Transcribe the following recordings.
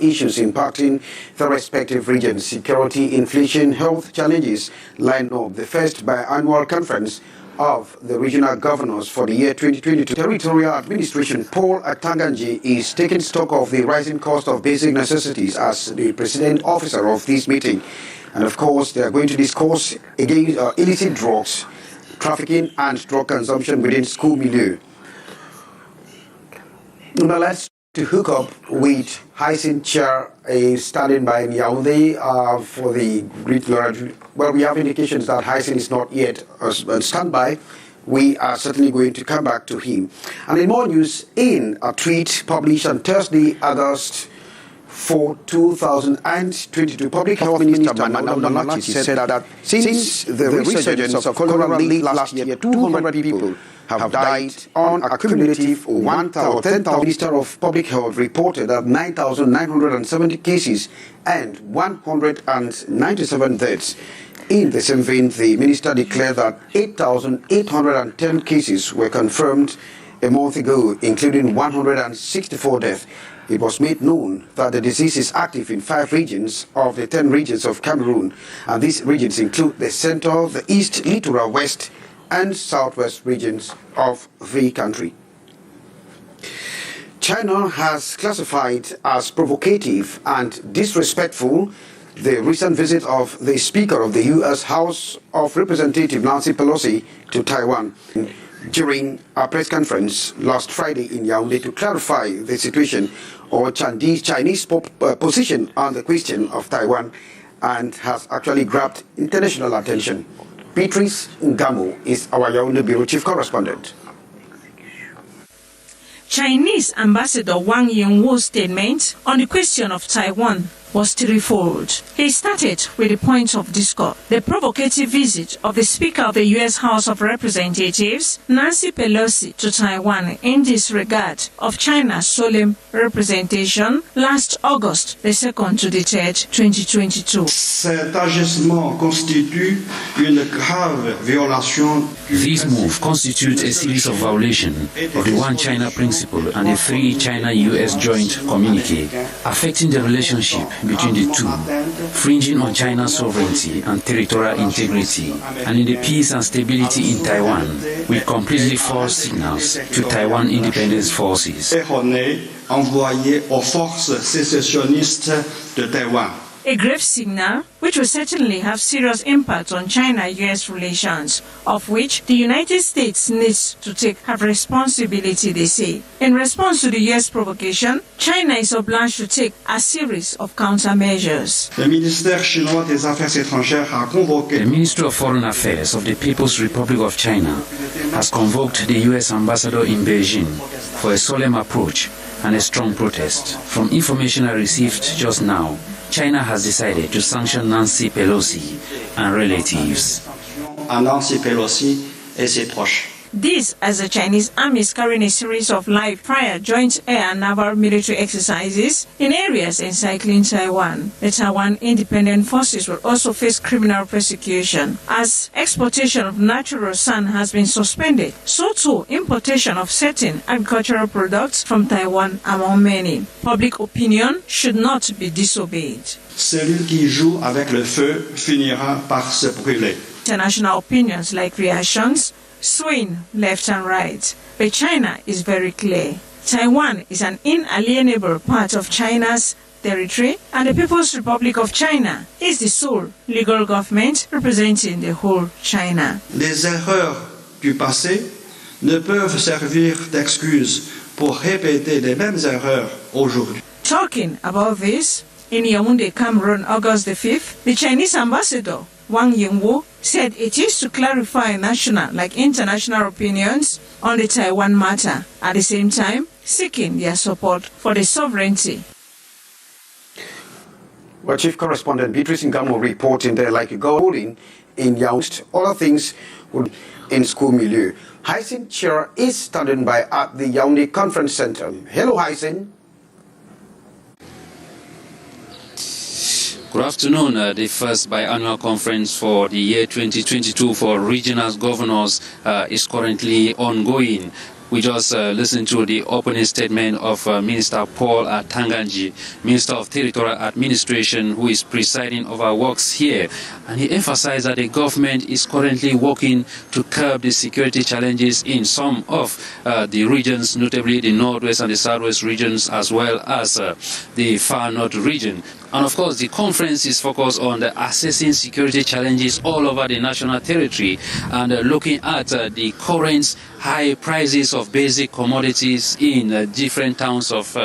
issues impacting the respective regions. Security, inflation, health challenges line up the first biannual conference of the regional governors for the year 2022. Territorial Administration Paul Atanganji is taking stock of the rising cost of basic necessities as the president officer of this meeting. And of course, they are going to discuss against illicit drugs, trafficking and drug consumption within school milieu. Now let's to hook up with Hyacinth Chair, standing by in Yaoundé for the Greek Lord. Well, we have indications that Hyacinth is not yet on standby. We are certainly going to come back to him. And in more news, in a tweet published on Thursday, August 4, 2022, Public Health Minister Manalachi said that since the resurgence of cholera last year, 200 people have died on a cumulative 10,000. Minister of Public Health reported that 9,970 cases and 197 deaths. In the same vein, the minister declared that 8,810 cases were confirmed a month ago, including 164 deaths. It was made known that the disease is active in 5 regions of the 10 regions of Cameroon, and these regions include the central, the east, littoral, west, and southwest regions of the country. China has classified as provocative and disrespectful the recent visit of the Speaker of the U.S. House of Representatives, Nancy Pelosi, to Taiwan during a press conference last Friday in Yaoundé to clarify the situation or Chinese position on the question of Taiwan, and has actually grabbed international attention. Beatrice Ngamo is our Yaoundé Bureau Chief Correspondent. Chinese Ambassador Wang Yingwu's statement on the question of Taiwan was threefold. He started with the point of discord: the provocative visit of the Speaker of the U.S. House of Representatives, Nancy Pelosi, to Taiwan in disregard of China's solemn representation last August the 2nd to the 3rd, 2022. Cet agissement constitue une grave violation. This move constitutes a series of violations of the One China principle and the 3 China-U.S. joint communique, affecting the relationship between the two, infringing on China's sovereignty and territorial integrity, and in the peace and stability in Taiwan, with completely false signals to Taiwan independence forces. Envoyé aux forces sécessionnistes de Taïwan. A grave signal which will certainly have serious impact on China-U.S. relations, of which the United States needs to have responsibility, they say. In response to the U.S. provocation, China is obliged to take a series of countermeasures. Le ministère chinois des Affaires étrangères a convoqué. The Ministry of Foreign Affairs of the People's Republic of China has convoked the U.S. ambassador in Beijing for a solemn approach and a strong protest. From information I received just now, China has decided to sanction Nancy Pelosi and relatives. Nancy Pelosi et ses proches. This as the Chinese army is carrying a series of live prior joint air and naval military exercises in areas encircling Taiwan. The Taiwan Independent Forces will also face criminal persecution as exportation of natural sand has been suspended. So too, importation of certain agricultural products from Taiwan, among many. Public opinion should not be disobeyed. Celui qui joue avec le feu finira par se brûler. International opinions like reactions swing left and right, but China is very clear. Taiwan is an inalienable part of China's territory, and the People's Republic of China is the sole legal government representing the whole China. Les erreurs du passé ne peuvent servir d'excuse pour répéter les mêmes erreurs aujourd'hui. Talking about this, in Yaoundé, Cameroon, August the 5th, the Chinese ambassador Wang Yingwu said it is to clarify national like international opinions on the Taiwan matter, at the same time seeking their support for the sovereignty. Well, Chief Correspondent Beatrice Ngamo reporting there like a golden in Yaoundé. Other things would in school milieu. Hyacinth Chair is standing by at the Yaoundé Conference Center. Hello, Hyacinth. Good afternoon. The first biannual conference for the year 2022 for regional governors is currently ongoing. We just listened to the opening statement of Minister Paul Tanganji, Minister of Territorial Administration, who is presiding over works here. And he emphasized that the government is currently working to curb the security challenges in some of the regions, notably the northwest and the southwest regions, as well as the far north region. And of course, the conference is focused on assessing security challenges all over the national territory and looking at the current high prices of basic commodities in different towns of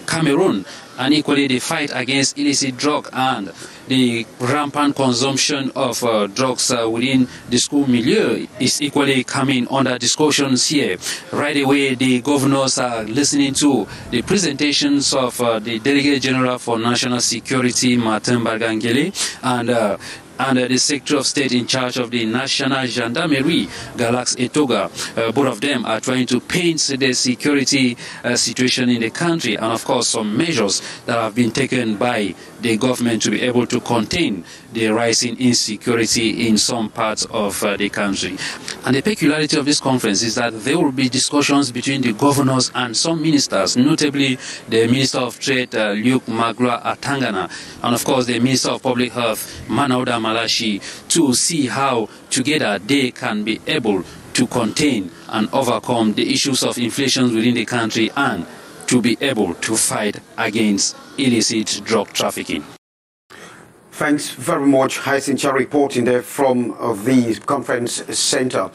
Cameroon, and equally the fight against illicit drug and the rampant consumption of drugs within the school milieu is equally coming under discussions here. Right away, the governors are listening to the presentations of the Delegate General for National Security, Martin Bargangele, and the Secretary of State in charge of the National Gendarmerie, Galax Etoga. Both of them are trying to paint the security situation in the country, and of course some measures that have been taken by the government to be able to contain the rising insecurity in some parts of the country. And the peculiarity of this conference is that there will be discussions between the governors and some ministers, notably the Minister of Trade, Luke Magloire Atangana, and of course the Minister of Public Health, Manauda Malashi, to see how together they can be able to contain and overcome the issues of inflation within the country and to be able to fight against illicit drug trafficking. Thanks very much, Hyacinth, reporting there from the conference center.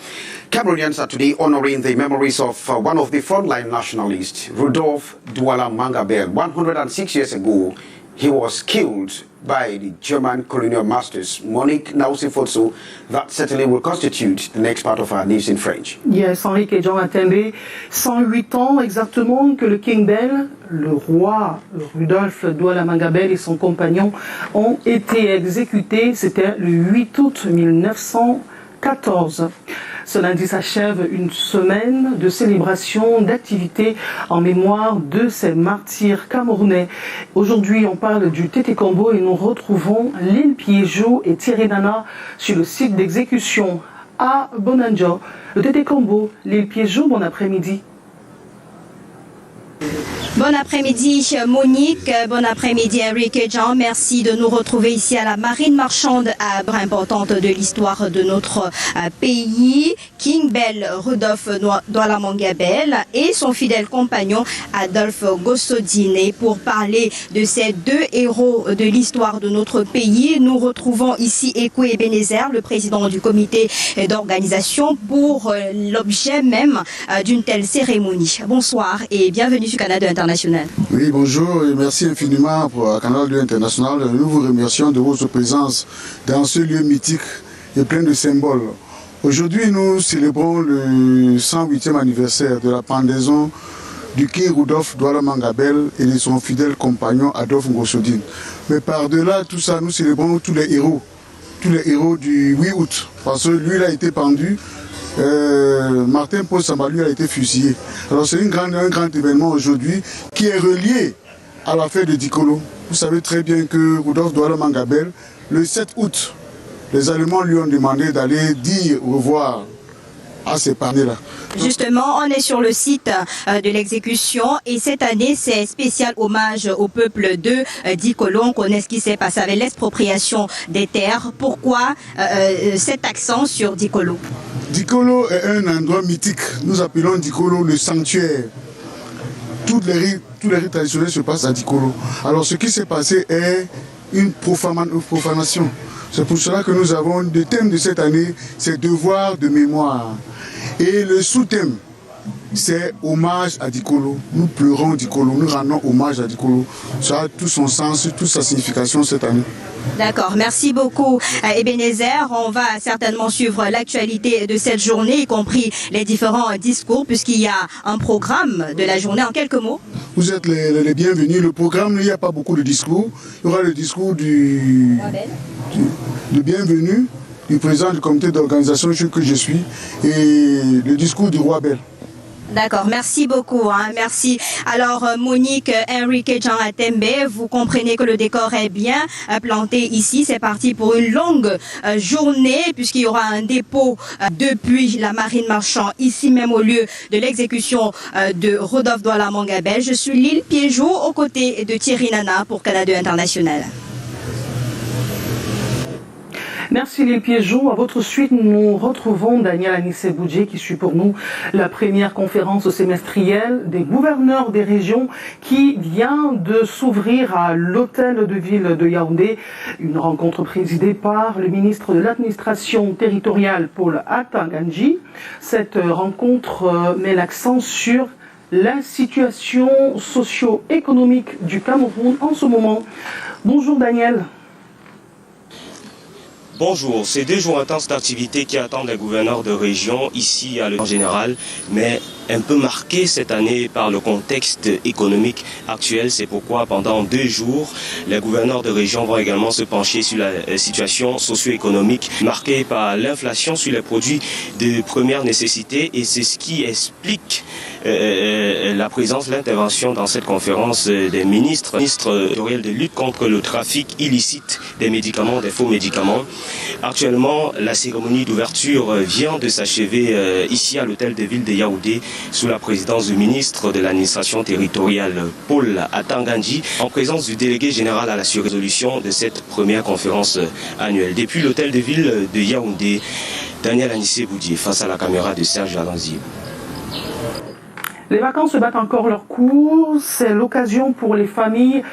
Cameroonians are today honoring the memories of one of the frontline nationalists, Rudolph Douala Mangabel. 106 years ago, he was killed by the German colonial masters. Monique Naousi-Fotso, that certainly will constitute the next part of our news in French. Yes, Henrique et Jean Attembe, 108 ans exactement que le King Bell, le roi Rudolph Douala Mangabel et son compagnon ont été exécutés. C'était le 8 août 1914. Ce lundi s'achève une semaine de célébration, d'activités en mémoire de ces martyrs camerounais. Aujourd'hui, on parle du Tété Combo et nous retrouvons Lille Piégeot et Thierry Nana sur le site d'exécution à Bonanjo. Le Tété Combo, Lille Piégeot, bon après-midi. Bon après-midi Monique, bon après-midi Eric et Jean, merci de nous retrouver ici à la marine marchande importante de l'histoire de notre pays. King Bell Rudolph Douala Mangabel et son fidèle compagnon Adolphe Gossodine pour parler de ces deux héros de l'histoire de notre pays. Nous retrouvons ici Ekwe Ebenezer, le président du comité d'organisation, pour l'objet même d'une telle cérémonie. Bonsoir et bienvenue sur Canal International. Oui, bonjour et merci infiniment pour Canal International. Nous vous remercions de votre présence dans ce lieu mythique et plein de symboles. Aujourd'hui, nous célébrons le 108e anniversaire de la pendaison du King Rudolph Douala Mangabel et de son fidèle compagnon Adolphe Gossodine. Mais par-delà tout ça, nous célébrons tous les héros du 8 août, parce que lui, il a été pendu. Martin Paul Samba, lui, a été fusillé. Alors c'est un grand événement aujourd'hui qui est relié à la fête de Dikolo. Vous savez très bien que Rudolph Douala Mangabel, le 7 août, les Allemands lui ont demandé d'aller dire au revoir à ces parents-là. Justement, on est sur le site de l'exécution et cette année, c'est spécial hommage au peuple de Dikolo. On connaît ce qui s'est passé avec l'expropriation des terres. Pourquoi cet accent sur Dikolo? Dikolo est un endroit mythique. Nous appelons Dikolo le sanctuaire. Tous les rites traditionnels se passent à Dikolo. Alors ce qui s'est passé est une profanation. C'est pour cela que nous avons le thème de cette année, c'est devoir de mémoire. Et le sous-thème, c'est hommage à Dikolo. Nous pleurons Dikolo, nous rendons hommage à Dikolo. Ça a tout son sens, toute sa signification cette année. D'accord, merci beaucoup Ebenezer. On va certainement suivre l'actualité de cette journée, y compris les différents discours, puisqu'il y a un programme de la journée. En quelques mots. Vous êtes les bienvenus. Le programme, il n'y a pas beaucoup de discours. Il y aura le discours du bienvenue du président du comité d'organisation que je suis et le discours du roi Bel. D'accord, merci beaucoup. Merci. Alors, Monique, Enrique Jean Atembe, vous comprenez que le décor est bien planté ici. C'est parti pour une longue journée, puisqu'il y aura un dépôt depuis la marine marchande, ici même au lieu de l'exécution de Rodolphe Douala Mangabel. Je suis Lille Piéjou, aux côtés de Thierry Nana pour Canal International. Merci les Piégeaux. À votre suite, nous retrouvons Daniel Anissé-Boudjé qui suit pour nous la première conférence semestrielle des gouverneurs des régions qui vient de s'ouvrir à l'hôtel de ville de Yaoundé. Une rencontre présidée par le ministre de l'administration territoriale Paul Atanganji. Cette rencontre met l'accent sur la situation socio-économique du Cameroun en ce moment. Bonjour Daniel. Bonjour, c'est 2 jours intenses d'activité qui attendent les gouverneurs de région ici à en général, mais un peu marqué cette année par le contexte économique actuel. C'est pourquoi pendant 2 jours, les gouverneurs de région vont également se pencher sur la situation socio-économique marquée par l'inflation sur les produits de première nécessité, et c'est ce qui explique la présence, l'intervention dans cette conférence des ministres de lutte contre le trafic illicite des médicaments, des faux médicaments. Actuellement, la cérémonie d'ouverture vient de s'achever ici à l'hôtel de ville de Yaoundé sous la présidence du ministre de l'administration territoriale Paul Atanganji, en présence du délégué général à la surrésolution de cette première conférence annuelle. Depuis l'hôtel de ville de Yaoundé, Daniel Anissé-Boudjé face à la caméra de Serge Alanzi. Les vacances se battent encore leur cours. C'est l'occasion pour les familles